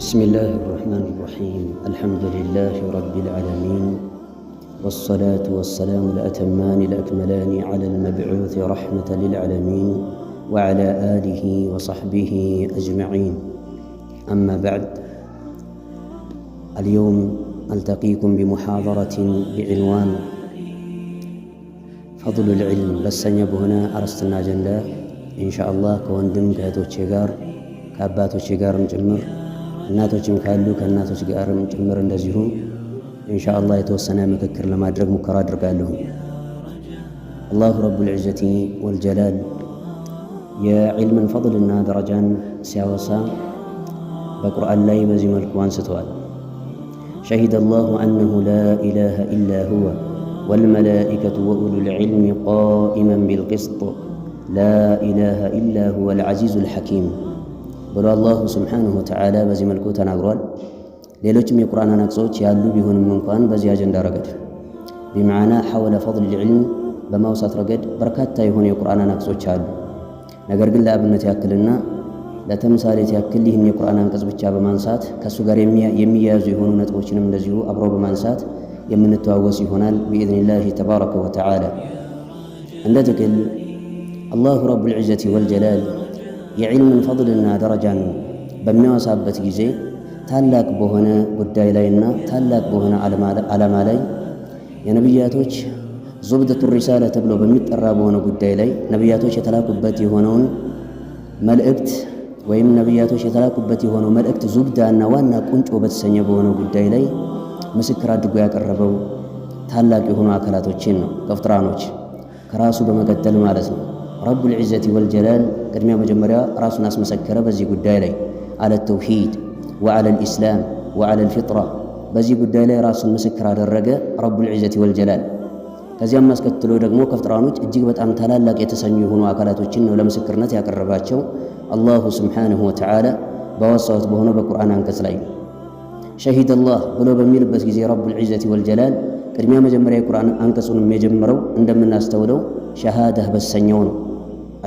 بسم الله الرحمن الرحيم الحمد لله رب العالمين والصلاة والسلام الأتمان الأكملان على المبعوث رحمة للعالمين وعلى آله وصحبه أجمعين. أما بعد، اليوم ألتقيكم بمحاضرة بعنوان فضل العلم بسنيب هنا أرستنا جندا إن شاء الله كوندم كهتو تشيغار كاباتو تشيغار مجمر እናቶችም ካሉ ከእናቶች ጋርም ጭምር እንደዚሁ ኢንሻአላህ የተወሰነ ምክክር ለማድረግ ሙከራ አድርጋለሁ። አላሁ ረቡል ዒዘቲ ወልጀላል የዕልምን ፈضልና ደረጃን ሲያወሳ በቁርአን ላይ በዚህ መልኩ አንስተዋል። ሸሂደ አላሁ አነሁ ላ ኢላሃ ኢላ ሁወ ወልመላኢከቱ ወኡሉል ዒልሚ ቃኢመን ቢልቅስጥ ላ ኢላሃ ኢላ ሁወ አልዓዚዙል ሐኪም ብሎ አላሁ ስብሓንሁ ወተዓላ በዚህ መልኩ ተናግሯል። ሌሎችም የቁርአን አንቀጾች ያሉ ቢሆንም እንኳን በዚህ አጀንዳ ረገድ ቢመዓና ሐወለ ፈضል ልዕልም በማውሳት ረገድ በርካታ የሆኑ የቁርአን አንቀጾች አሉ። ነገር ግን ለአብነት ያክልና ለተምሳሌት ያክል ይህን የቁርአን አንቀጽ ብቻ በማንሳት ከእሱ ጋር የሚያያዙ የሆኑ ነጥቦችንም እንደዚሁ አብሮ በማንሳት የምንተዋወስ ይሆናል ቢኢዝኒላሂ ተባረከ ወተዓላ። እንደ ጥቅል አላሁ ረቡል ዒዘቲ ወልጀላል የዕልምን ፈضልና ደረጃን በሚያወሳበት ጊዜ ታላቅ በሆነ ጉዳይ ላይና ታላቅ በሆነ ዓላማ ላይ የነቢያቶች ዙብደቱ ሪሳላ ተብሎ በሚጠራ በሆነ ጉዳይ ላይ ነቢያቶች የተላኩበት የሆነውን መልእክት ወይም ነቢያቶች የተላኩበት የሆነው መልእክት ዙብዳና ዋና ቁንጮ በተሰኘ በሆነው ጉዳይ ላይ ምስክር አድርጎ ያቀረበው ታላቅ የሆኑ አካላቶችን ነው፣ ከፍጥራኖች ከራሱ በመቀጠል ማለት ነው። ረቡል ዒዘቲ ወልጀላል ቅድሚያ መጀመሪያ ራሱን አስመሰከረ በዚህ ጉዳይ ላይ አለ ተውሂድ ወአለ ልእስላም ወአለ ልፊጥራ በዚህ ጉዳይ ላይ ራሱን ምስክር አደረገ ረቡል ዒዘቲ ወልጀላል። ከዚያም አስከትሎ ደግሞ ከፍጥራኖች እጅግ በጣም ታላላቅ የተሰኙ የሆኑ አካላቶችን ነው ለምስክርነት ያቀረባቸው አላሁ ስብሓንሁ ወተዓላ ባወሳሁት በሆነው በቁርአን አንቀጽ ላይ ሸሂደ አላህ ብሎ በሚልበት ጊዜ ረቡል ዒዘቲ ወልጀላል ቅድሚያ መጀመሪያ የቁርአን አንቀጹንም የጀመረው እንደምናስተውለው ሸሃዳህ በሰኘው ነው።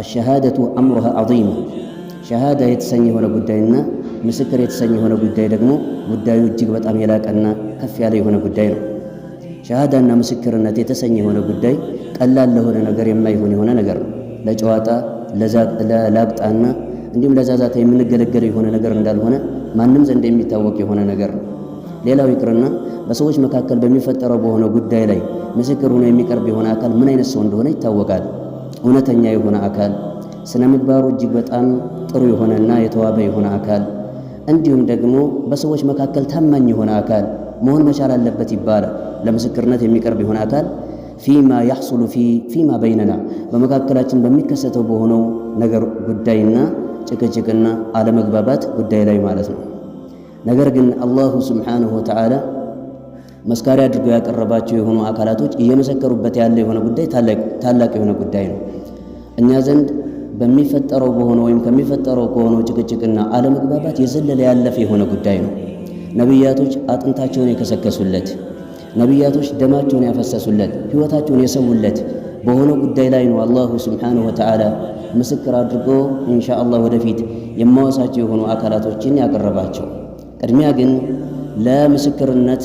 አሸሃደቱ አምሩሃ ዐዚም ሸሃዳ የተሰኘ የሆነ ጉዳይና ምስክር የተሰኘ የሆነ ጉዳይ ደግሞ ጉዳዩ እጅግ በጣም የላቀና ከፍ ያለ የሆነ ጉዳይ ነው። ሸሃዳና ምስክርነት የተሰኘ የሆነ ጉዳይ ቀላል ለሆነ ነገር የማይሆን የሆነ ነገር ነው። ለጨዋታ ለላግጣና እንዲሁም ለዛዛታ የምንገለገለው የሆነ ነገር እንዳልሆነ ማንም ዘንድ የሚታወቅ የሆነ ነገር ነው። ሌላው ይቅርና በሰዎች መካከል በሚፈጠረው በሆነ ጉዳይ ላይ ምስክር ሆኖ የሚቀርብ የሆነ አካል ምን አይነት ሰው እንደሆነ ይታወቃል። እውነተኛ የሆነ አካል፣ ስነ ምግባሩ እጅግ በጣም ጥሩ የሆነና የተዋበ የሆነ አካል፣ እንዲሁም ደግሞ በሰዎች መካከል ታማኝ የሆነ አካል መሆን መቻል አለበት ይባላል። ለምስክርነት የሚቀርብ የሆነ አካል ፊማ ያሕሱሉ ፊማ በይነና በመካከላችን በሚከሰተው በሆነው ነገር ጉዳይና ጭቅጭቅና አለመግባባት ጉዳይ ላይ ማለት ነው። ነገር ግን አላሁ ስብሓንሁ ወተዓላ መስካሪ አድርገው ያቀረባቸው የሆኑ አካላቶች እየመሰከሩበት ያለ የሆነ ጉዳይ ታላቅ የሆነ ጉዳይ ነው። እኛ ዘንድ በሚፈጠረው በሆነ ወይም ከሚፈጠረው ከሆነው ጭቅጭቅና አለመግባባት የዘለለ ያለፈ የሆነ ጉዳይ ነው። ነቢያቶች አጥንታቸውን የከሰከሱለት፣ ነቢያቶች ደማቸውን ያፈሰሱለት፣ ሕይወታቸውን የሰውለት በሆነ ጉዳይ ላይ ነው አላሁ ስብሓንሁ ወተዓላ ምስክር አድርጎ ኢንሻአላህ ወደፊት የማወሳቸው የሆኑ አካላቶችን ያቀረባቸው። ቅድሚያ ግን ለምስክርነት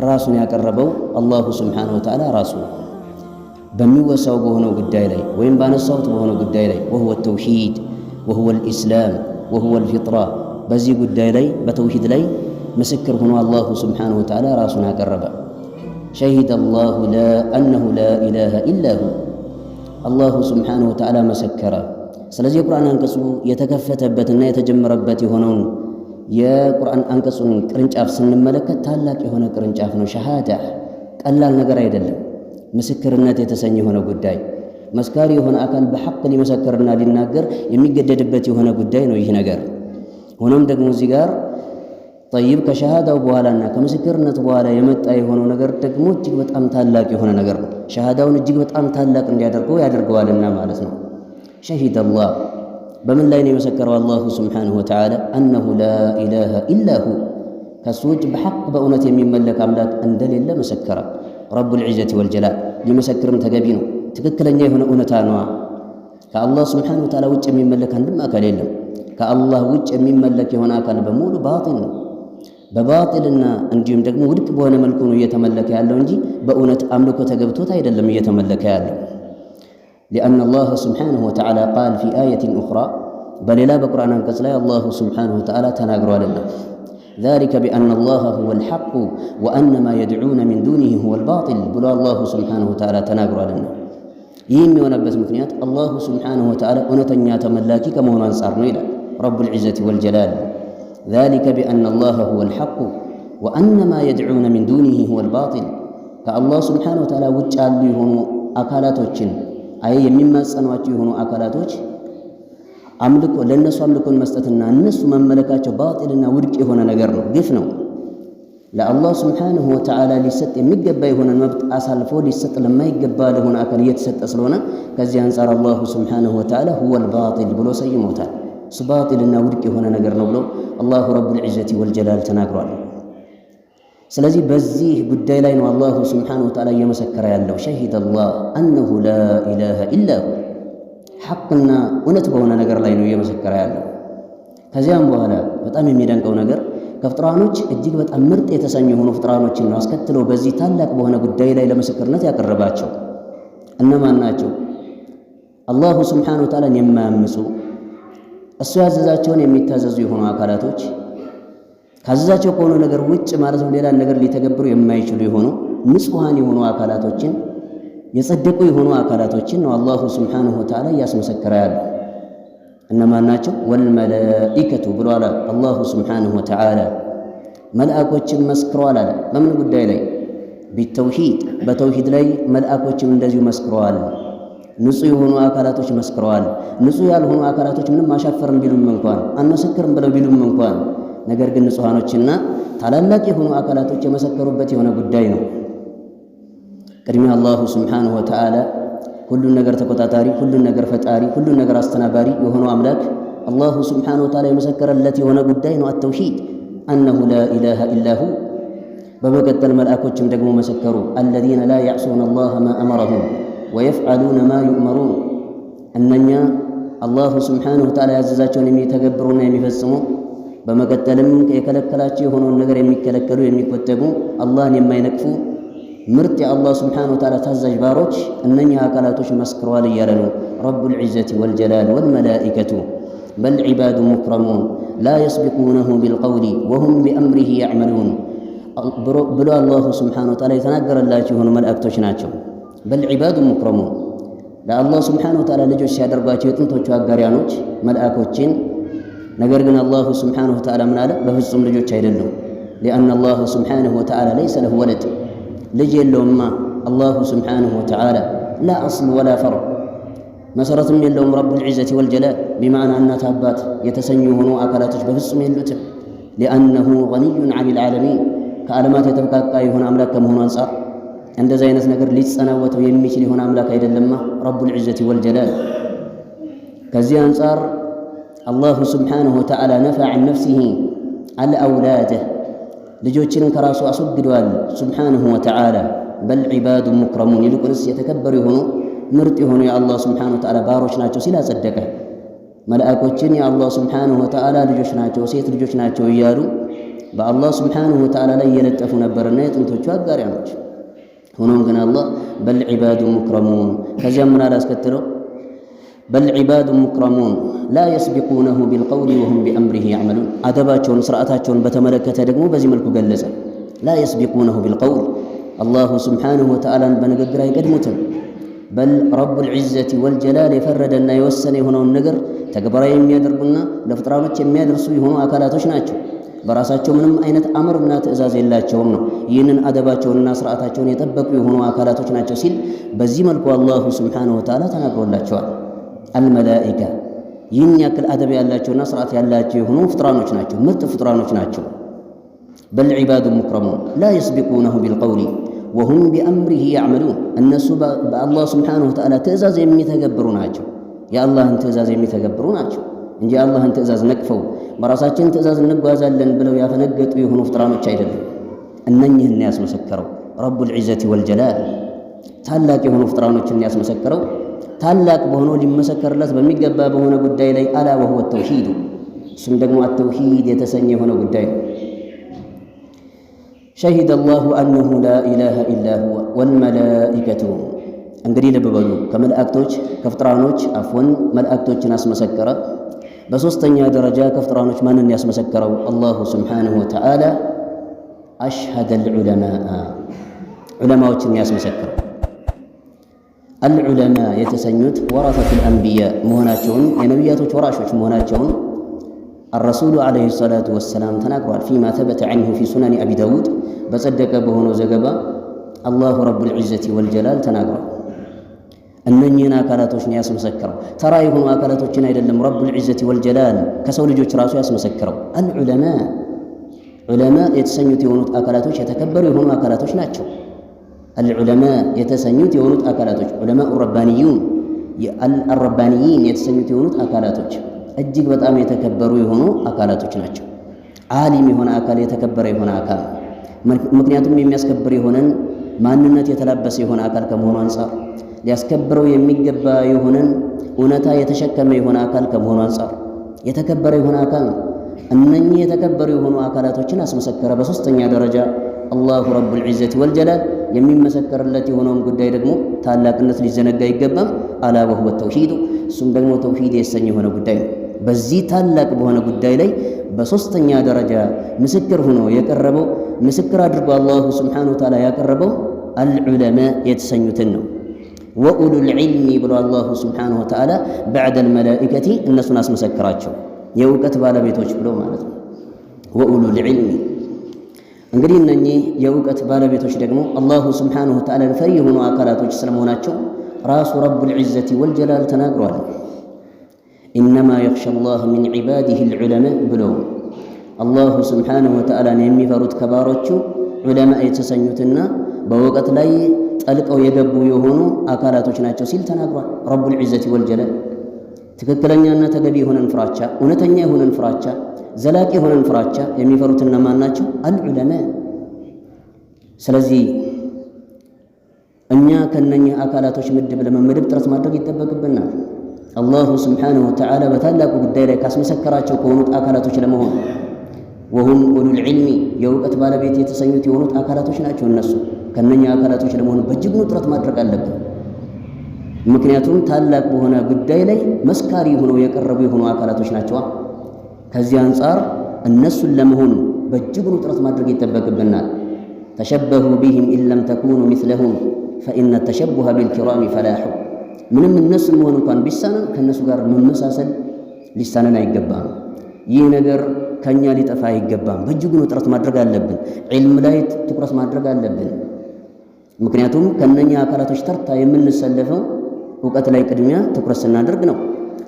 ራሱን ያቀረበው አላሁ ስብሓንሁ ወተዓላ ራሱ በሚወሳው በሆነው ጉዳይ ላይ ወይም ባነሳሁት በሆነው ጉዳይ ላይ ወሁወ ተውሂድ ወሁወ ልእስላም ወሁወ ልፊጥራ በዚህ ጉዳይ ላይ በተውሂድ ላይ ምስክር ሆኖ አላሁ ስብሓንሁ ወተዓላ ራሱን አቀረበ። ሸሂደ አላሁ አነሁ ላ ኢላሃ ኢላ ሁ አላሁ ስብሓንሁ ወተዓላ መሰከረ። ስለዚህ የቁርአን አንቀጹ የተከፈተበትና የተጀመረበት የሆነውን የቁርአን አንቀጹን ቅርንጫፍ ስንመለከት ታላቅ የሆነ ቅርንጫፍ ነው። ሸሃዳ ቀላል ነገር አይደለም። ምስክርነት የተሰኘ የሆነ ጉዳይ መስካሪ የሆነ አካል በሐቅ ሊመሰክርና ሊናገር የሚገደድበት የሆነ ጉዳይ ነው ይህ ነገር። ሆኖም ደግሞ እዚህ ጋር ጠይብ ከሸሃዳው በኋላና ከምስክርነት በኋላ የመጣ የሆነው ነገር ደግሞ እጅግ በጣም ታላቅ የሆነ ነገር ነው። ሸሃዳውን እጅግ በጣም ታላቅ እንዲያደርገው ያደርገዋልና ማለት ነው። ሸሂደ አላህ በምን ላይ ነው የመሰከረው? አላሁ ስብሓንሁ ወተዓላ አነሁ ላ ኢላሃ ኢላ ሁ ከሱ ውጭ በሐቅ በእውነት የሚመለክ አምላክ እንደሌለ መሰከረ። ረቡል ዒዘቲ ወልጀላል ሊመሰክርም ተገቢ ነው። ትክክለኛ የሆነ እውነታ ነዋ። ከአላህ ስብሓንሁ ወተዓላ ውጭ የሚመለክ አንድም አካል የለም። ከአላህ ውጭ የሚመለክ የሆነ አካል በሙሉ ባጢል ነው፣ በባጢልና እንዲሁም ደግሞ ውድቅ በሆነ መልኩ ነው እየተመለከ ያለው እንጂ በእውነት አምልኮ ተገብቶት አይደለም እየተመለከ ያለው። ሊአነ አላህ ስብሓነሁ ወተዓላ ቃል ፊ አየትን ኡኽራ በሌላ በቁርአን አንቀጽ ላይ አላሁ ስብሓነሁ ወተዓላ ተናግሯልና ዛሊከ ቢአነ አላህ ሁወል ሐቁ ወአነ ማ የድዑነ ሚን ዱኒሂ ሁወል ባጢል ብሎ አላሁ ስብሓነሁ ወተዓላ ተናግሯልና ይህም የሆነበት ምክንያት አላሁ ስብሓነሁ ወተዓላ እውነተኛ ተመላኪ ከመሆኑ አንጻር ነው ይላል ረቡል ዒዘቲ ወልጀላል። ዛሊከ ቢአነ አላህ ሁወል ሐቁ ወአነ ማ የድዑነ ሚን ዱኒሂ ሁወል ባጢል ከአላህ ስብሓነሁ ወተዓላ ውጭ ያሉ የሆኑ አካላቶችን የሚማጸኗቸው የሆኑ አካላቶች አምልኮ ለእነሱ አምልኮን መስጠትና እነሱ መመለካቸው ባጢልና ውድቅ የሆነ ነገር ነው፣ ግፍ ነው። ለአላህ ስብሓነሁ ወተዓላ ሊሰጥ የሚገባ የሆነ መብት አሳልፎ ሊሰጥ ለማይገባ ለሆነ አካል እየተሰጠ ስለሆነ ከዚህ አንጻር አላሁ ስብሓነሁ ወተዓላ ሁወል ባጢል ብሎ ሰይሞታል። እሱ ባጢልና ውድቅ የሆነ ነገር ነው ብሎ አላሁ ረቡል ዒዘቲ ወልጀላል ተናግሯል። ስለዚህ በዚህ ጉዳይ ላይ ነው አላሁ ስብሓነሁ ወተዓላ እየመሰከረ ያለው ሸሂደ አላህ አነሁ ላ ኢላሃ ኢላሁ ሐቅና እውነት በሆነ ነገር ላይ ነው እየመሰከረ ያለው። ከዚያም በኋላ በጣም የሚደንቀው ነገር ከፍጥራኖች እጅግ በጣም ምርጥ የተሰኙ የሆኑ ፍጥራኖችን ነው አስከትሎ በዚህ ታላቅ በሆነ ጉዳይ ላይ ለምስክርነት ያቀረባቸው። እነማን ናቸው? አላሁ ስብሓነሁ ወተዓላን የማያምፁ እሱ ያዘዛቸውን የሚታዘዙ የሆኑ አካላቶች፣ ካዘዛቸው ከሆነ ነገር ውጭ ማለት ነው ሌላ ነገር ሊተገብሩ የማይችሉ የሆኑ ንጹሐን የሆኑ አካላቶችን የጸደቁ የሆኑ አካላቶችን ነው አላሁ ስብሓነሁ ወተዓላ እያስመሰከረ ያለው። እነማን ናቸው? ወልመላኢከቱ ብሏል አላሁ ስብሓነሁ ወተዓላ። መልአኮችም መስክረዋል አለ። በምን ጉዳይ ላይ? ቢተውሂድ በተውሂድ ላይ መልአኮችም እንደዚሁ መስክረዋል። ንጹህ የሆኑ አካላቶች መስክረዋል። ንጹህ ያልሆኑ አካላቶች ምንም አሻፈርም ቢሉም እንኳን አንመሰክርም ብለው ቢሉም እንኳን ነገር ግን ንጹሐኖችና ታላላቅ የሆኑ አካላቶች የመሰከሩበት የሆነ ጉዳይ ነው። ቅድሚያ አላሁ ስብሓነሁ ወተዓላ ሁሉን ነገር ተቆጣጣሪ፣ ሁሉን ነገር ፈጣሪ፣ ሁሉን ነገር አስተናባሪ የሆነው አምላክ አላሁ ስብሓነሁ ወተዓላ የመሰከረለት የሆነ ጉዳይ ነው አተውሂድ አነሁ ላ ኢላሃ ኢላሁ። በመቀጠል መልአኮችም ደግሞ መሰከሩ አለዚነ ላ ያዕሱነ አላህ ማ አመረሁም ወየፍዓሉነ ማ ዩእመሩን። እነኛ አላሁ ስብሓነሁ ወተዓላ ያዘዛቸውን የሚተገብሩና የሚፈጽሙ በመቀጠልም የከለከላቸው የሆነውን ነገር የሚከለከሉ የሚቆጠቡ አላህን የማይነቅፉ ምርጥ የአላህ ስብሓነሁ ወተዓላ ታዛዥ ባሮች እነኛ አካላቶች መስክረዋል እያለ ነው ረቡል ዒዘቲ ወልጀላል። ወልመላኢከቱ በል ዒባዱ ሙክረሙን ላ የስቢቁነሁ ቢልቀውሊ ወሁም ቢአምሪሂ ያዕመሉን ብሎ አላሁ ስብሓነሁ ወተዓላ የተናገረላቸው የሆኑ መላእክቶች ናቸው። በል ዒባዱ ሙክረሙን ለአላህ ስብሓነሁ ወተዓላ ልጆች ሲያደርጓቸው የጥንቶቹ አጋሪያኖች መልአኮችን። ነገር ግን አላሁ ስብሓነሁ ወተዓላ ምን አለ? በፍጹም ልጆች አይደሉም። ሊአነ አላሁ ስብሓነሁ ወተዓላ ለይሰ ለሁ ወለድ ልጅ የለውማ አላሁ ስብሓነሁ ወተዓላ ላ አስል ወላ ፈርዕ መሰረትም የለውም ረቡል ዒዘቲ ወልጀላል። ቢማዕና እናት አባት የተሰኙ የሆኑ አካላቶች በፍጹም የሉትም። ሊአነሁ ገኒዩን ዐኒል ዓለሚን ከዓለማት የተብቃቃ የሆነ አምላክ ከመሆኑ አንጻር እንደዚህ አይነት ነገር ሊጸናወተው የሚችል የሆነ አምላክ አይደለማ ረቡል ዒዘቲ ወልጀላል። ከዚህ አንጻር አላሁ ስብሓነሁ ወተዓላ ነፋ ዐን ነፍሲሂ አልአውላደህ ልጆችን ከራሱ አስወግደዋል ሱብሓነሁ ወተዓላ። በል ዒባዱ ሙክረሙን ይልቁንስ የተከበሩ የሆኑ ምርጥ የሆኑ የአላህ ስብሓነሁ ወተዓላ ባሮች ናቸው ሲል አጸደቀ። መላእኮችን የአላህ ስብሓነሁ ወተዓላ ልጆች ናቸው፣ ሴት ልጆች ናቸው እያሉ በአላህ ስብሓነሁ ወተዓላ ላይ እየለጠፉ ነበርና የጥንቶቹ አጋሪያኖች። ሆኖም ግን አላህ በል ዒባዱ ሙክረሙን ከዚያም ምን አላስከትለው? በል ዒባዱ ሙክረሙን ላ የስቢቁነሁ ቢልቀውሊ ወሁም ቢአምሪሂ ያዕመሉን። አደባቸውን ስርዓታቸውን በተመለከተ ደግሞ በዚህ መልኩ ገለጸ። ላ የስቢቁነሁ ቢልቀውል አላሁ ስብሓነሁ ወተዓላን በንግግር አይቀድሙትም። በል ረቡል ዒዘቲ ወልጀላል የፈረደና የወሰነ የሆነውን ነገር ተግባራዊ የሚያደርጉና ለፍጥራኖች የሚያደርሱ የሆኑ አካላቶች ናቸው። በራሳቸው ምንም አይነት አምርና ትእዛዝ የላቸውም ነው። ይህንን አደባቸውንና ስርዓታቸውን የጠበቁ የሆኑ አካላቶች ናቸው ሲል በዚህ መልኩ አላሁ ስብሓነሁ ወተዓላ ተናግሮላቸዋል። አልመላኢካ ይህን ያክል አደብ ያላቸውና ስርዓት ያላቸው የሆኑ ፍጥራኖች ናቸው፣ ምርጥ ፍጥራኖች ናቸው። በል ዒባዱ ሙክረሙን ላ የስቢቁነሁ ቢልቀውሊ ወሁም ቢአምሪሂ ያዕመሉን እነሱ በአላህ ስብሓነሁ ወተዓላ ትእዛዝ የሚተገብሩ ናቸው። የአላህን ትእዛዝ የሚተገብሩ ናቸው እንጂ የአላህን ትእዛዝ ነቅፈው በራሳችን ትእዛዝ እንጓዛለን ብለው ያፈነገጡ የሆኑ ፍጥራኖች አይደሉም። እነኝህን ያስመሰከረው ረቡል ዒዘቲ ወልጀላል ታላቅ የሆኑ ፍጥራኖችን ያስመሰከረው ታላቅ በሆነው ሊመሰከርለት በሚገባ በሆነ ጉዳይ ላይ አላ ወሁወ ተውሂዱ እሱም ደግሞ አተውሂድ የተሰኘ የሆነ ጉዳይ ነው። ሸሂደ አላሁ አነሁ ላ ኢላሃ ኢላ ሁወ ወልመላኢከቱ። እንግዲህ ልብ በሉ ከመላእክቶች ከፍጥራኖች አፍወን መላእክቶችን አስመሰከረ። በሦስተኛ ደረጃ ከፍጥራኖች ማንን ያስመሰከረው? አላሁ ስብሓነሁ ወተዓላ አሽሀደል ዑለማአ ዑለማዎችን ያስመሰከረው። አልዑለማ የተሰኙት ወረሰቱል አንቢያ መሆናቸውን የነቢያቶች ወራሾች መሆናቸውን አረሱሉ ዓለይሂ ሰላቱ ወሰላም ተናግሯል። ፊማ ተበተ ዐንሁ ፊ ሱነኒ አቢ ዳውድ በጸደቀ በሆነው ዘገባ አላሁ ረቡል ዒዘቲ ወልጀላል ተናግሯል። እነኚህን አካላቶች ነው ያስመሰከረው። ተራ የሆኑ አካላቶችን አይደለም ረቡል ዒዘቲ ወልጀላል ከሰው ልጆች ራሱ ያስመሰክረው። አልዑለማ ዑለማ የተሰኙት የሆኑት አካላቶች የተከበሩ የሆኑ አካላቶች ናቸው። አልዑለማ የተሰኙት የሆኑት አካላቶች ዑለማኡ ረባንዩን አልረባንይን የተሰኙት የሆኑት አካላቶች እጅግ በጣም የተከበሩ የሆኑ አካላቶች ናቸው። ዓሊም የሆነ አካል የተከበረ የሆነ አካል፣ ምክንያቱም የሚያስከብር የሆነን ማንነት የተላበሰ የሆነ አካል ከመሆኑ አንጻር፣ ሊያስከብረው የሚገባ የሆነን እውነታ የተሸከመ የሆነ አካል ከመሆኑ አንጻር የተከበረ የሆነ አካል ነው። እነኚህ የተከበሩ የሆኑ አካላቶችን አስመሰከረ። በሦስተኛ ደረጃ አላሁ ረቡል ዒዘቲ ወልጀላል የሚመሰከርለት የሆነውን ጉዳይ ደግሞ ታላቅነት ሊዘነጋ አይገባም። አላ ወሁወ ተውሂዱ እሱም ደግሞ ተውሂድ የተሰኘ የሆነ ጉዳይ ነው። በዚህ ታላቅ በሆነ ጉዳይ ላይ በሦስተኛ ደረጃ ምስክር ሆኖ የቀረበው ምስክር አድርጎ አላሁ ስብሓነሁ ወተዓላ ያቀረበው አልዑለማ የተሰኙትን ነው። ወኡሉል ዒልሚ ብሎ አላሁ ስብሓነሁ ወተዓላ በዕደል መላኢከቲ እነሱን አስመሰክራቸው የእውቀት ባለቤቶች ብሎ ማለት ነው። ወኡሉል ዒልሚ እንግዲህ እነኚህ የእውቀት ባለቤቶች ደግሞ አላሁ ስብሓነሁ ወተዓላ ፈሪ የሆኑ አካላቶች ስለመሆናቸው ራሱ ረቡል ዒዘቲ ወልጀላል ተናግሯል። ኢነማ የኽሸ ላህ ሚን ዒባዲሂ ልዑለማ ብሎ አላሁ ስብሓነሁ ወተዓላን የሚፈሩት ከባሮቹ ዑለማ የተሰኙትና በእውቀት ላይ ጠልቀው የገቡ የሆኑ አካላቶች ናቸው ሲል ተናግሯል ረቡል ዒዘቲ ወልጀላል። ትክክለኛና ተገቢ የሆነን ፍራቻ፣ እውነተኛ የሆነን ፍራቻ፣ ዘላቂ የሆነን ፍራቻ የሚፈሩት እነማን ናቸው? አልዑለማ። ስለዚህ እኛ ከነኚህ አካላቶች ምድብ ለመመደብ ጥረት ማድረግ ይጠበቅብናል። አላሁ ስብሓነሁ ወተዓላ በታላቁ ጉዳይ ላይ ካስመሰከራቸው ከሆኑት አካላቶች ለመሆን ወሁም ኡሉል ዒልሚ የእውቀት ባለቤት የተሰኙት የሆኑት አካላቶች ናቸው። እነሱ ከነኚህ አካላቶች ለመሆን በእጅጉ ጥረት ማድረግ አለብን። ምክንያቱም ታላቅ በሆነ ጉዳይ ላይ መስካሪ ሆነው የቀረቡ የሆኑ አካላቶች ናቸዋ። ከዚህ አንጻር እነሱን ለመሆን በእጅጉ ጥረት ማድረግ ይጠበቅብናል። ተሸበሁ ቢሂም ኢለም ተኩኑ ሚስለሁም ፈኢነ ተሸቡሀ ቢልኪራሚ ፈላሑ። ምንም እነሱን መሆን እንኳን ቢሳነን ከእነሱ ጋር መመሳሰል ሊሳነን አይገባም። ይህ ነገር ከእኛ ሊጠፋ አይገባም። በእጅጉ ጥረት ማድረግ አለብን። ዒልም ላይ ትኩረት ማድረግ አለብን። ምክንያቱም ከእነኛ አካላቶች ተርታ የምንሰለፈው እውቀት ላይ ቅድሚያ ትኩረት ስናደርግ ነው።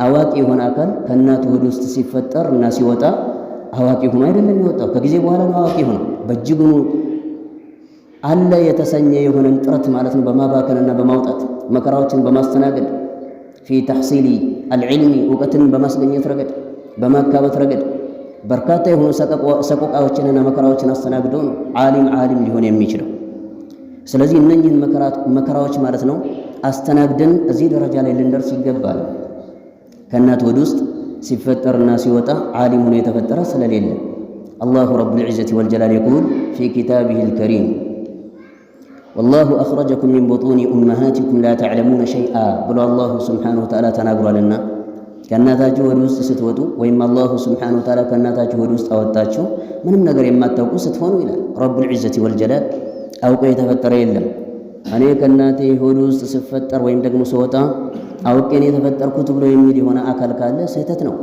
አዋቂ የሆነ አካል ከእናቱ ሆድ ውስጥ ሲፈጠር እና ሲወጣ አዋቂ ሆኖ አይደለም የወጣው፣ ከጊዜ በኋላ ነው አዋቂ ሆኖ። በእጅጉ አለ የተሰኘ የሆነን ጥረት ማለት ነው በማባከንና በማውጣት መከራዎችን በማስተናገድ ፊ ተሕሲሊ አልዕልሚ እውቀትን በማስገኘት ረገድ በማካበት ረገድ በርካታ የሆኑ ሰቆቃዎችንና መከራዎችን አስተናግዶ ነው ዓሊም ሊሆን የሚችለው። ስለዚህ እነኝህን መከራዎች ማለት ነው አስተናግደን እዚህ ደረጃ ላይ ልንደርስ ይገባል። ከእናት ሆድ ውስጥ ሲፈጠርና ሲወጣ ዓሊም ሆኖ የተፈጠረ ስለሌለ አላሁ ረቡል ዒዘቲ ወልጀላል የቁል ፊ ኪታቢሂል ከሪም ወላሁ አኽረጀኩም ሚን ቡጡኒ ኡመሃቲኩም ላ ተዕለሙነ ሸይአ ብሎ አላሁ ስብሓነሁ ወተዓላ ተናግሯልና ከእናታችሁ ሆድ ውስጥ ስትወጡ ወይም አላሁ ስብሓነሁ ወተዓላ ከእናታችሁ ሆድ ውስጥ አወጣችሁ ምንም ነገር የማታውቁ ስትሆኑ ይላል ረቡል ዒዘቲ ወልጀላል። አውቆ የተፈጠረ የለም። እኔ ከእናቴ ሆድ ውስጥ ስፈጠር ወይም ደግሞ ስወጣ አውቄን የተፈጠርኩት ብሎ የሚል የሆነ አካል ካለ ስህተት ነው።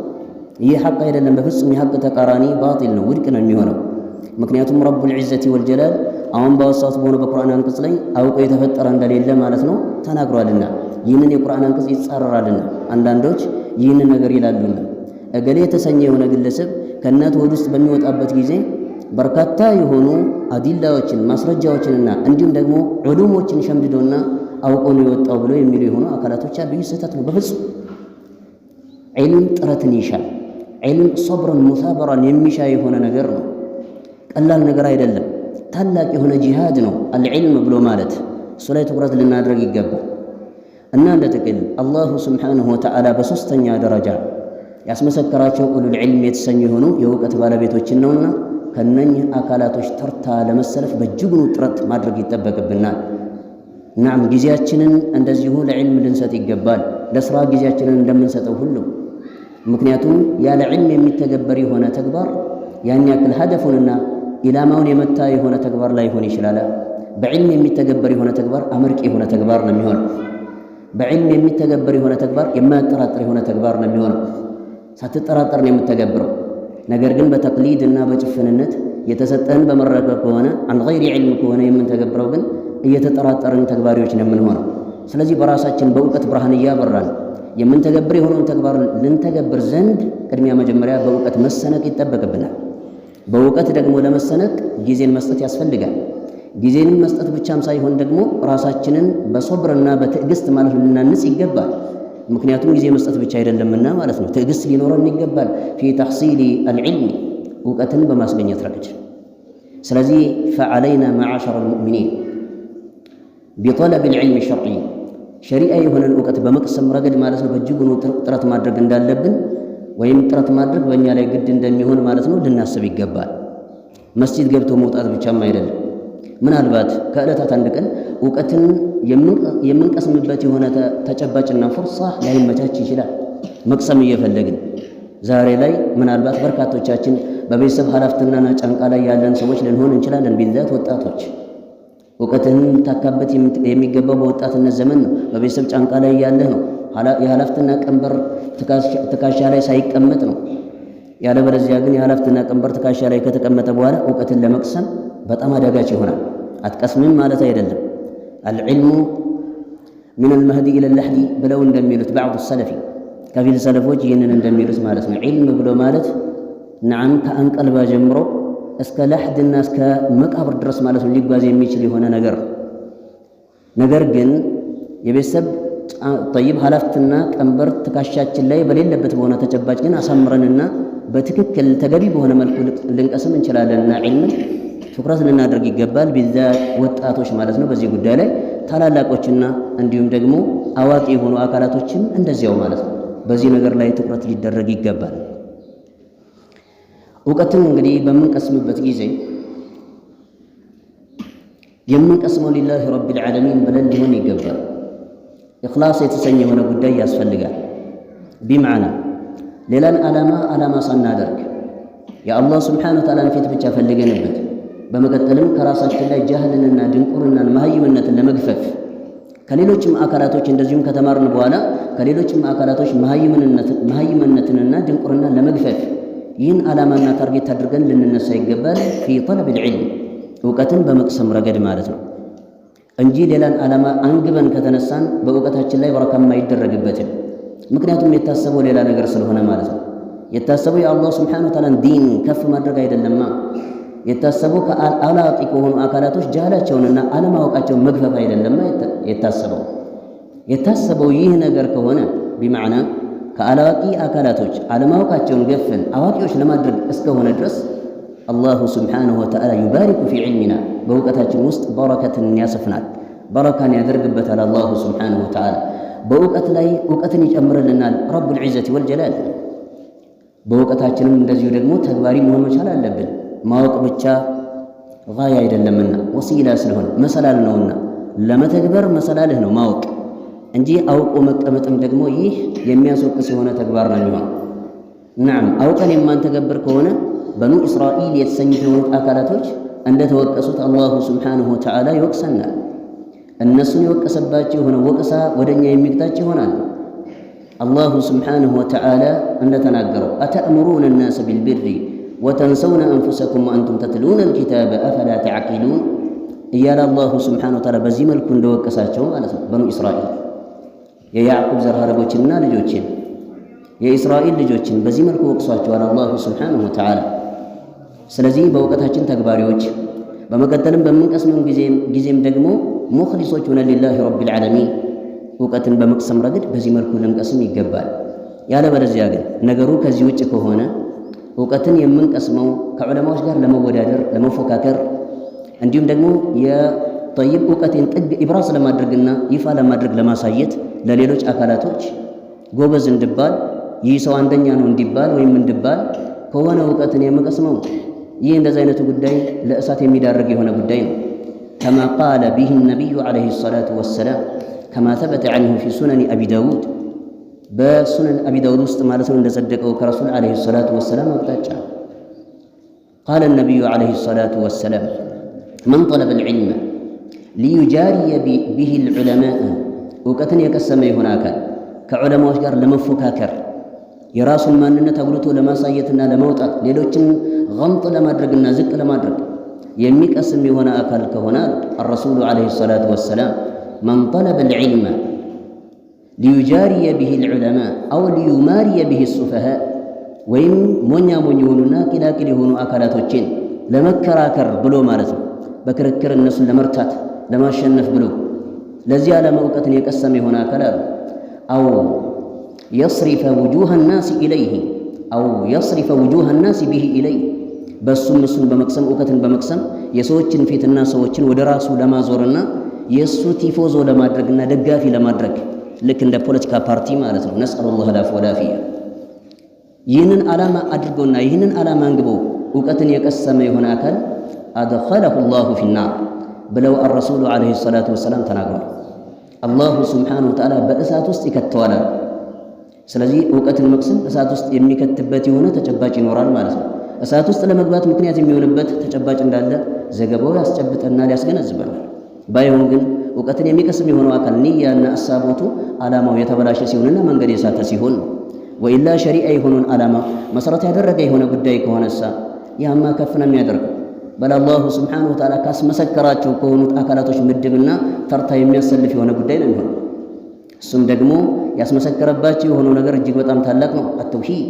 ይህ ሐቅ አይደለም። በፍጹም የሐቅ ተቃራኒ ባጢል ነው፣ ውድቅ ነው የሚሆነው። ምክንያቱም ረቡል ዒዘቲ ወልጀላል አሁን ባወሳሁት በሆነ በቁርአን አንቀጽ ላይ አውቆ የተፈጠረ እንደሌለ ማለት ነው ተናግሯልና ይህንን የቁርአን አንቀጽ ይጻረራልና አንዳንዶች ይህንን ነገር ይላሉና እገሌ የተሰኘ የሆነ ግለሰብ ከእናት ሆድ ውስጥ በሚወጣበት ጊዜ በርካታ የሆኑ አዲላዎችን ማስረጃዎችንና እንዲሁም ደግሞ ዑሉሞችን ሸምድዶና አውቆ ነው የወጣው ብሎ የሚሉ የሆኑ አካላቶች አሉ። ይህ ስህተት ነው በፍጹም። ዒልም ጥረትን ይሻል። ዒልም ሶብርን ሙሳበራን የሚሻ የሆነ ነገር ነው። ቀላል ነገር አይደለም። ታላቅ የሆነ ጂሃድ ነው አልዕልም ብሎ ማለት። እሱ ላይ ትኩረት ልናድረግ ይገባል። እና እንደ ጥቅል አላሁ ስብሓነሁ ወተዓላ በሦስተኛ ደረጃ ያስመሰከራቸው ኡሉል ዒልም የተሰኙ የሆኑ የእውቀት ባለቤቶችን ነውና ከነኚህ አካላቶች ተርታ ለመሰለፍ በእጅጉኑ ጥረት ማድረግ ይጠበቅብናል። ናም ጊዜያችንን እንደዚሁ ለዕልም ልንሰጥ ይገባል፣ ለስራ ጊዜያችንን እንደምንሰጠው ሁሉ። ምክንያቱም ያለ ዕልም የሚተገበር የሆነ ተግባር ያን ያክል ሀደፉንና ኢላማውን የመታ የሆነ ተግባር ላይሆን ይችላል። በዕልም የሚተገበር የሆነ ተግባር አመርቂ የሆነ ተግባር ነው የሚሆነው። በዕልም የሚተገበር የሆነ ተግባር የማያጠራጥር የሆነ ተግባር ነው የሚሆነው። ሳትጠራጠር ነው የምትተገብረው። ነገር ግን በተቅሊድ እና በጭፍንነት የተሰጠህን በመረከብ ከሆነ አን ገይሪ ዕልም ከሆነ የምንተገብረው ግን እየተጠራጠርን ተግባሪዎች ነው የምንሆነው። ስለዚህ በራሳችን በእውቀት ብርሃን እያበራን የምንተገብር የሆነውን ተግባር ልንተገብር ዘንድ ቅድሚያ መጀመሪያ በእውቀት መሰነቅ ይጠበቅብናል። በእውቀት ደግሞ ለመሰነቅ ጊዜን መስጠት ያስፈልጋል። ጊዜንን መስጠት ብቻም ሳይሆን ደግሞ ራሳችንን በሶብርና በትዕግስት ማለት ልናንጽ ይገባል። ምክንያቱም ጊዜ መስጠት ብቻ አይደለምና ማለት ነው። ትዕግስት ሊኖረን ይገባል። ፊ ተሕሲሊ አልዕልሚ እውቀትን በማስገኘት ረገድ። ስለዚህ ፈዐለይና መዓሸረ አልሙእሚኒን ቢጠለብ አልዕልሚ ሸርዒ ሸሪዓ የሆነን እውቀት በመቅሰም ረገድ ማለት ነው በእጅጉኑ ጥረት ማድረግ እንዳለብን ወይም ጥረት ማድረግ በእኛ ላይ ግድ እንደሚሆን ማለት ነው ልናስብ ይገባል። መስጂድ ገብቶ መውጣት ብቻም አይደለም። ምናልባት ከዕለታት አንድ ቀን እውቀትን የምንቀስምበት የሆነ ተጨባጭና ፉርሳ ላይመቻች ይችላል። መቅሰም እየፈለግን ዛሬ ላይ ምናልባት በርካቶቻችን በቤተሰብ ኃላፊነትና ጫንቃ ላይ ያለን ሰዎች ልንሆን እንችላለን። ቢዛት ወጣቶች እውቀትን ልታካበት የሚገባው በወጣትነት ዘመን ነው። በቤተሰብ ጫንቃ ላይ ያለህ ነው። የኃላፊነትና ቀንበር ትከሻ ላይ ሳይቀመጥ ነው። ያለበለዚያ ግን የኃላፊነትና ቀንበር ትከሻ ላይ ከተቀመጠ በኋላ እውቀትን ለመቅሰም በጣም አዳጋች ይሆናል። አትቀስምም ማለት አይደለም። አልዕልሙ ሚነል መህዲ ኢለል ለሕዲ ብለው እንደሚሉት ባዕዱ ሰለፊ ከፊል ሰለፎች ይህንን እንደሚሉት ማለት ነው። ዒልም ብሎ ማለት ነዓም ከአንቀልባ ጀምሮ እስከ ለሕድና እስከ መቃብር ድረስ ማለት ነው ሊጓዝ የሚችል የሆነ ነገር ነው። ነገር ግን የቤተሰብ ጠይብ ኃላፊነትና ቀንበር ትከሻችን ላይ በሌለበት በሆነ ተጨባጭ ግን አሳምረንና በትክክል ተገቢ በሆነ መልኩ ልንቀስም እንችላለንና ዒልምን ትኩረት ልናደርግ ይገባል። ቢዛት ወጣቶች ማለት ነው በዚህ ጉዳይ ላይ ታላላቆችና እንዲሁም ደግሞ አዋቂ የሆኑ አካላቶችም እንደዚያው ማለት ነው በዚህ ነገር ላይ ትኩረት ሊደረግ ይገባል። እውቀትን እንግዲህ በምንቀስምበት ጊዜ የምንቀስመው ሊላሂ ረቢል ዓለሚን ብለን ሊሆን ይገባል። ኢኽላስ የተሰኘ የሆነ ጉዳይ ያስፈልጋል። ቢማዕና ሌላን ዓላማ ሳናደርግ የአላህ ስብሓነ ወተዓላን ፊት ብቻ ፈልገንበት በመቀጠልም ከራሳችን ላይ ጃህልንና ድንቁርናን መሀይምነትን ለመግፈፍ ከሌሎችም አካላቶች እንደዚሁም ከተማርን በኋላ ከሌሎችም አካላቶች መሀይምነትንና ድንቁርናን ለመግፈፍ ይህን ዓላማና ታርጌት አድርገን ልንነሳ ይገባል። ፊ ጠለብል ዒልም እውቀትን በመቅሰም ረገድ ማለት ነው እንጂ ሌላን ዓላማ አንግበን ከተነሳን በእውቀታችን ላይ በረካማ አይደረግበትም። ምክንያቱም የታሰበው ሌላ ነገር ስለሆነ ማለት ነው። የታሰበው የአላህ ስብሓነ ወተዓላን ዲን ከፍ ማድረግ አይደለማ። የታሰበው ከአላቂ ከሆኑ አካላቶች ጃህላቸውንና አለማወቃቸውን መግፈፍ አይደለማ። የታሰበው ይህ ነገር ከሆነ ቢማዕና ከአላቂ አካላቶች አለማወቃቸውን ገፈን አዋቂዎች ለማድረግ እስከሆነ ድረስ አላሁ ስብሓነሁ ወተዓላ ዩባሪኩ ፊ ዒልሚና በእውቀታችን ውስጥ በረከትን ያሰፍናል፣ በረካን ያደርግበታል። አላሁ ስብሓነሁ ወተዓላ በእውቀት ላይ እውቀትን ይጨምርልናል። ረቡል ዒዘቲ ወልጀላል። በእውቀታችንም እንደዚሁ ደግሞ ተግባሪ መሆን መቻል አለብን። ማወቅ ብቻ ጋያ አይደለምና ወሲላ ስለሆነ መሰላል ነውና ለመተግበር መሰላልህ ነው ማወቅ እንጂ አውቆ መቀመጥም ደግሞ ይህ የሚያስወቅስ የሆነ ተግባር ነው የሚሆነው። ናም አውቀን የማንተገብር ከሆነ በኑ እስራኤል የተሰኙት የሆኑት አካላቶች እንደተወቀሱት አላሁ ስብሓነሁ ወተዓላ ይወቅሰናል። እነሱን የወቀሰባቸው የሆነ ወቀሳ ወደኛ የሚግታች ይሆናል። አላሁ ስብሓነሁ ወተዓላ እንደተናገረው አተእምሩነ ናሰ ቢልቢሪ ወተንሰውነ አንፉሰኩም ወአንቱም ተትሉነ አልኪታበ አፈላ ተዕቂሉን እያለ አላሁ ስብሓነሁ ወተዓላ በዚህ መልኩ እንደወቀሳቸው ማለት ነው። በኑ እስራኤል የያዕቁብ ዘር ሐረጎችንና ልጆችን የእስራኤል ልጆችን በዚህ መልኩ ወቅሷቸዋል አላሁ ስብሓነሁ ወተዓላ። ስለዚህ በእውቀታችን ተግባሪዎች፣ በመቀጠልም በምንቀስመው ጊዜም ደግሞ ሙኽሊሶች ሆነን ሊላሂ ረቢል ዓለሚን እውቀትን በመቅሰም ረገድ በዚህ መልኩ ልንቀስም ይገባል። ያለበለዚያ ግን ነገሩ ከዚህ ውጭ ከሆነ እውቀትን የምንቀስመው ከዑለማዎች ጋር ለመወዳደር ለመፎካከር፣ እንዲሁም ደግሞ የጠይብ እውቀቴን ጥግ ኢብራዝ ለማድረግና ይፋ ለማድረግ ለማሳየት ለሌሎች አካላቶች ጎበዝ እንድባል ይህ ሰው አንደኛ ነው እንዲባል ወይም እንድባል ከሆነ እውቀትን የምቀስመው ይህ እንደዚህ አይነቱ ጉዳይ ለእሳት የሚዳርግ የሆነ ጉዳይ ነው። ከማ ቃለ ቢሂ ነቢዩ ዓለይሂ ሰላቱ ወሰላም ከማ ተበተ ዐንሁ ፊ ሱነኒ አቢ ዳውድ በሱነን አቢ ዳውድ ውስጥ ማለት ነው እንደጸደቀው ከረሱል ዓለይሂ ሰላቱ ወሰላም አቅጣጫ ቃለ ነቢዩ ዓለይሂ ሰላቱ ወሰላም መን ጠለበ ልዕልመ ሊዩጃሪየ ቢሂ ልዑለማء እውቀትን የቀሰመ የሆነ አካል ከዑለማዎች ጋር ለመፎካከር የራሱን ማንነት አጉልቶ ለማሳየትና ለማውጣት ሌሎችን ገምጥ ለማድረግና ዝቅ ለማድረግ የሚቀስም የሆነ አካል ከሆነ አረሱሉ ዓለይሂ ሰላቱ ወሰላም መን ጠለበ ልዕልመ ሊዩጃሪየ ቢሂ ልዑለማ አው ሊዩማሪየ ቢሂ ሱፈሃ ወይም ሞኛ ሞኝ የሆኑና ቂላቂል የሆኑ አካላቶችን ለመከራከር ብሎ ማለት ነው። በክርክር እነሱን ለመርታት ለማሸነፍ ብሎ ለዚህ ዓላማ እውቀትን የቀሰመ የሆነ አካል አሉ። አው የስሪፈ ውጁሃ ናሲ ኢለይህ አው የስሪፈ ውጁሃ ናሲ ቢሂ ኢለይህ በሱም እሱን በመቅሰም እውቀትን በመቅሰም የሰዎችን ፊትና ሰዎችን ወደ ራሱ ለማዞርና የእሱ ቲፎዞ ለማድረግና ደጋፊ ለማድረግ ልክ እንደ ፖለቲካ ፓርቲ ማለት ነው። ነስአሉላህ አልዓፍወ ወልዓፊያ። ይህንን ዓላማ አድርጎና ይህንን ዓላማ አንግቦ እውቀትን የቀሰመ የሆነ አካል አድኸለሁ ላሁ ፊናር ብለው አረሱሉ ዓለይሂ ሰላቱ ወሰላም ተናግሯል። አላሁ ስብሓነሁ ወተዓላ በእሳት ውስጥ ይከተዋል። ስለዚህ እውቀትን መቅሰም እሳት ውስጥ የሚከትበት የሆነ ተጨባጭ ይኖራል ማለት ነው። እሳት ውስጥ ለመግባት ምክንያት የሚሆንበት ተጨባጭ እንዳለ ዘገባው ያስጨብጠናል፣ ያስገነዝበናል። ባይሆን ግን እውቀትን የሚቀስም የሆነው አካል ንያና አሳቦቱ ዓላማው የተበላሸ ሲሆንና መንገድ የሳተ ሲሆን ነው። ወኢላ ሸሪዓ የሆነውን ዓላማ መሰረት ያደረገ የሆነ ጉዳይ ከሆነሳ ያማ ከፍ ነው የሚያደርገው። በል አላሁ ስብሓነሁ ወተዓላ ካስመሰከራቸው ከሆኑት አካላቶች ምድብና ተርታ የሚያሰልፍ የሆነ ጉዳይ ነው የሚሆነው። እሱም ደግሞ ያስመሰከረባቸው የሆነው ነገር እጅግ በጣም ታላቅ ነው። አተውሂድ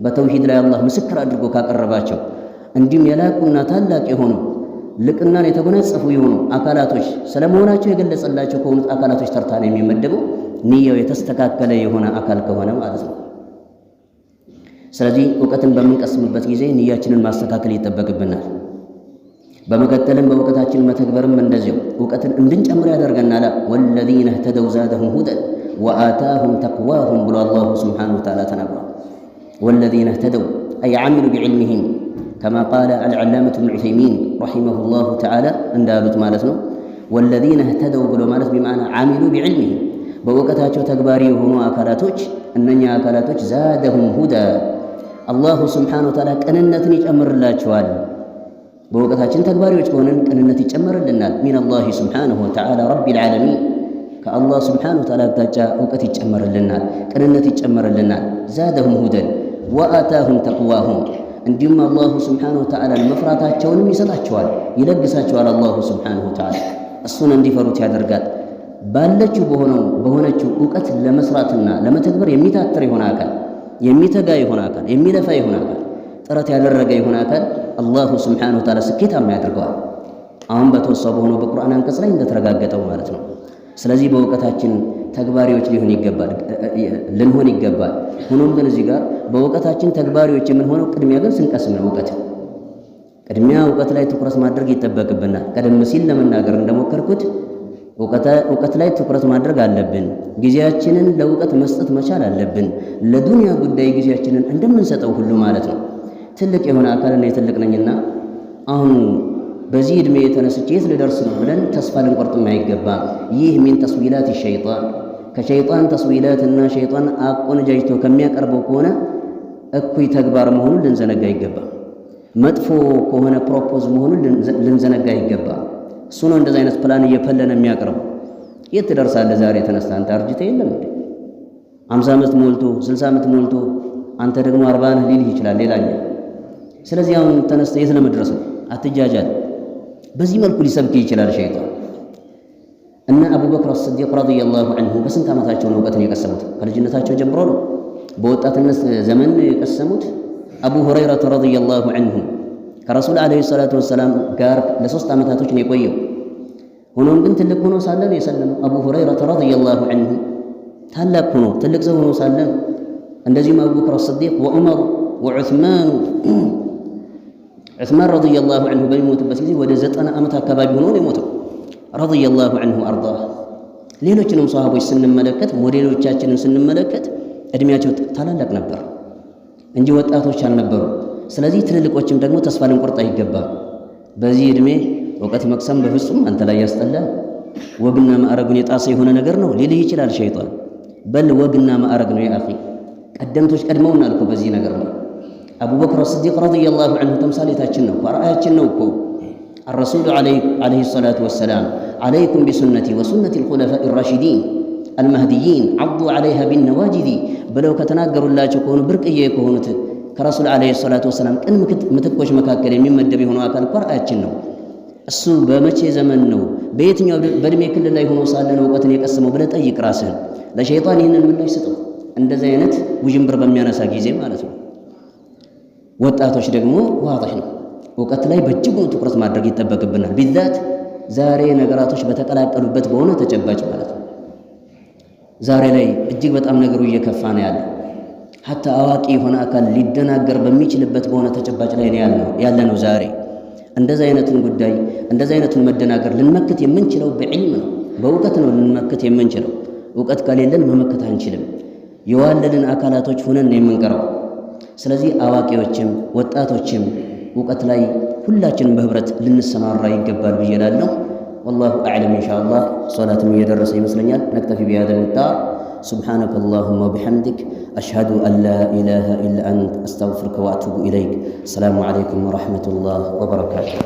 በተውሂድ ላይ አላህ ምስክር አድርጎ ካቀረባቸው እንዲሁም የላቁና ታላቅ የሆኑ ልቅናን የተጎናጸፉ የሆኑ አካላቶች ስለመሆናቸው የገለጸላቸው ከሆኑት አካላቶች ተርታ ነው የሚመደበው ንያው የተስተካከለ የሆነ አካል ከሆነ ማለት ነው። ስለዚህ እውቀትን በምንቀስምበት ጊዜ ንያችንን ማስተካከል ይጠበቅብናል። በመቀጠልም በእውቀታችን መተግበርም እንደዚሁ እውቀትን እንድንጨምር ያደርገናል። ወለዚነ እህተደው ዛደሁም ሁደን ወአታሁም ተቅዋሁም ብሎ አላሁ ስብሓነሁ ወተዓላ ተናግሯል። ወለዚነ እህተደው አይ ዓሚሉ ቢዕልሚሂም ከማ ቃለ አልዓላመቱ ብኑ ዑሰይሚን ረሒመሁላሁ ተዓላ እንዳሉት ማለት ነው። ወለዚነ እህተደው ብሎ ማለት ቢማዕና ዓሚሉ ቢዕልሚሂም በእውቀታቸው ተግባሪ የሆኑ አካላቶች እነኛ አካላቶች ዛደሁም ሁዳ አላሁ ስብሓነሁ ወተዓላ ቅንነትን ይጨምርላቸዋል። በእውቀታችን ተግባሪዎች ከሆነን ቅንነት ይጨመርልናል። ሚነላሂ ስብሓነሁ ወተዓላ ረቢል ዓለሚን ከአላህ ስብሓነሁ ወተዓላ አቅጣጫ እውቀት ይጨመርልናል፣ ቅንነት ይጨመርልናል። ዛደሁም ሁደን ወአታሁም ተቅዋሁም እንዲሁም አላሁ ስብሓነሁ ወተዓላን መፍራታቸውንም ይሰጣቸዋል፣ ይለግሳቸዋል። አላሁ ስብሓነሁ ወተዓላ እሱን እንዲፈሩት ያደርጋል። ባለችው በሆነችው እውቀት ለመስራትና ለመተግበር የሚታትር የሆነ አካል፣ የሚተጋ የሆነ አካል፣ የሚለፋ የሆነ አካል፣ ጥረት ያደረገ የሆነ አካል አላሁ ስብሓነሁ ወተዓላ ስኬታማ ያደርገዋል። አሁን በተወሳው በሆነው በቁርአን አንቀጽ ላይ እንደተረጋገጠው ማለት ነው። ስለዚህ በእውቀታችን ተግባሪዎች ልንሆን ይገባል። ሆኖም ግን እዚህ ጋር በእውቀታችን ተግባሪዎች የምንሆነው ቅድሚያ ግን ስንቀስም ነው። ቅድሚያ እውቀት ላይ ትኩረት ማድረግ ይጠበቅብናል። ቀደም ሲል ለመናገር እንደሞከርኩት እውቀት ላይ ትኩረት ማድረግ አለብን። ጊዜያችንን ለእውቀት መስጠት መቻል አለብን። ለዱንያ ጉዳይ ጊዜያችንን እንደምንሰጠው ሁሉ ማለት ነው። ትልቅ የሆነ አካልና የትልቅ ነኝና አሁን በዚህ ዕድሜ የተነስቼ የት ልደርስ ነው ብለን ተስፋ ልንቆርጥም አይገባም። ይህ ሚን ተስዊላት ሸይጣን ከሸይጣን ተስዊላትና ሸይጣን አቆነጃጅቶ ከሚያቀርበው ከሆነ እኩይ ተግባር መሆኑን ልንዘነጋ አይገባም። መጥፎ ከሆነ ፕሮፖዝ መሆኑን ልንዘነጋ አይገባም። እሱ ነው እንደዚህ አይነት ፕላን እየፈለነ የሚያቀርበው። የት ትደርሳለህ ዛሬ ተነስተ አንተ አርጅተ የለም እንዴ 50 ዓመት ሞልቶ 60 ዓመት ሞልቶ አንተ ደግሞ 40 ነህ ሊልህ ይችላል ሌላኛው። ስለዚህ አሁን ተነስተ የት ለመድረስ ነው? አትጃጃል። በዚህ መልኩ ሊሰብክ ይችላል ሸይጣን። እና አቡበክር አስሲዲቅ ረዲየላሁ ዐንሁ በስንት ዓመታቸው ነው እውቀትን የቀሰሙት? ከልጅነታቸው ጀምሮ ነው። በወጣትነት ዘመን የቀሰሙት አቡ ሁረይረተ ረዲየላሁ ዐንሁ ከረሱል ዓለይሂ ሰላቱ ወሰላም ጋር ለ3 ዓመታቶች ነው የቆየው። ሆኖም ግን ትልቅ ሆኖ ሳለ ነው የሰለመው። አቡ ሁረይረተ ረዲየላሁ ዐንሁ ታላቅ ሆኖ ትልቅ ሰው ሆኖ ሳለ፣ እንደዚሁም አቡበክር አስሲዲቅ ወዑመር ወዑስማን ዑስማን ረዲየላሁ ዐንሁ በሚሞትበት ጊዜ ወደ 90 ዓመት አካባቢ ሆኖ ነው የሞተው ረዲየላሁ ዐንሁ አርዳህ። ሌሎችንም ሰሃቦች ስንመለከት ሞዴሎቻችንን ስንመለከት እድሜያቸው ታላላቅ ነበር እንጂ ወጣቶች አልነበሩ። ስለዚህ ትልልቆችም ደግሞ ተስፋ ልንቆርጥ አይገባም። በዚህ ዕድሜ እውቀት መቅሰም በፍጹም አንተ ላይ ያስጠላል፣ ወግና ማዕረጉን የጣሰ የሆነ ነገር ነው ሊልህ ይችላል ሸይጣን። በል ወግና ማዕረግ ነው የአኺ። ቀደምቶች ቀድመውናል እኮ በዚህ ነገር ነው። አቡበክር አስዲቅ ረዲየላሁ ዐንሁ ተምሳሌታችን ነው፣ አርአያችን ነው እኮ። አረሱሉ ዐለይሂ ሰላቱ ወሰላም ዐለይኩም ቢሱነቲ ወሱነቲ አልኹለፋኢ ራሺዲን አልመህዲይን ዐዱ ዐለይሃ ቢነዋጂዚ ብለው ከተናገሩላቸው ከሆኑ ብርቅዬ ከሆኑት ከረሱል ዐለይሂ ሰላቱ ወሰላም ቅን ምትኮች መካከል የሚመደብ የሆነው አካል እኮ አርአያችን ነው። እሱ በመቼ ዘመን ነው በየትኛው በእድሜ ክልል ላይ ሆኖ ሳለ ነው እውቀትን የቀሰመው ብለህ ጠይቅ ራስህን። ለሸይጣን ይህንን ምላሽ ስጠው፣ እንደዚህ አይነት ውዥንብር በሚያነሳ ጊዜ ማለት ነው። ወጣቶች ደግሞ ዋضح ነው እውቀት ላይ በእጅጉ ትኩረት ማድረግ ይጠበቅብናል። ቢዛት ዛሬ ነገራቶች በተቀላቀሉበት በሆነ ተጨባጭ ማለት ነው። ዛሬ ላይ እጅግ በጣም ነገሩ እየከፋ ነው ያለው። ሀታ አዋቂ የሆነ አካል ሊደናገር በሚችልበት በሆነ ተጨባጭ ላይ ያለ ነው ዛሬ። እንደዚህ አይነቱን ጉዳይ እንደዚህ አይነቱን መደናገር ልንመክት የምንችለው በዕልም ነው፣ በእውቀት ነው ልንመክት የምንችለው። እውቀት ከሌለን መመከት አንችልም። የዋለልን አካላቶች ሆነን ነው የምንቀረው። ስለዚህ አዋቂዎችም ወጣቶችም እውቀት ላይ ሁላችንም በህብረት ልንሰማራ ይገባል ብዬ እላለሁ። ወላሁ አዕለም። ኢንሻአላህ ሶላትም እየደረሰ ይመስለኛል። ነክተፊ ቢሃዛ ልሚቅዳር። سبحانك اللهم وبحمدك أشهد أن لا إله إلا أنت أستغفرك وأتوب إليك. السلام عليكم ورحمة الله وبركاته.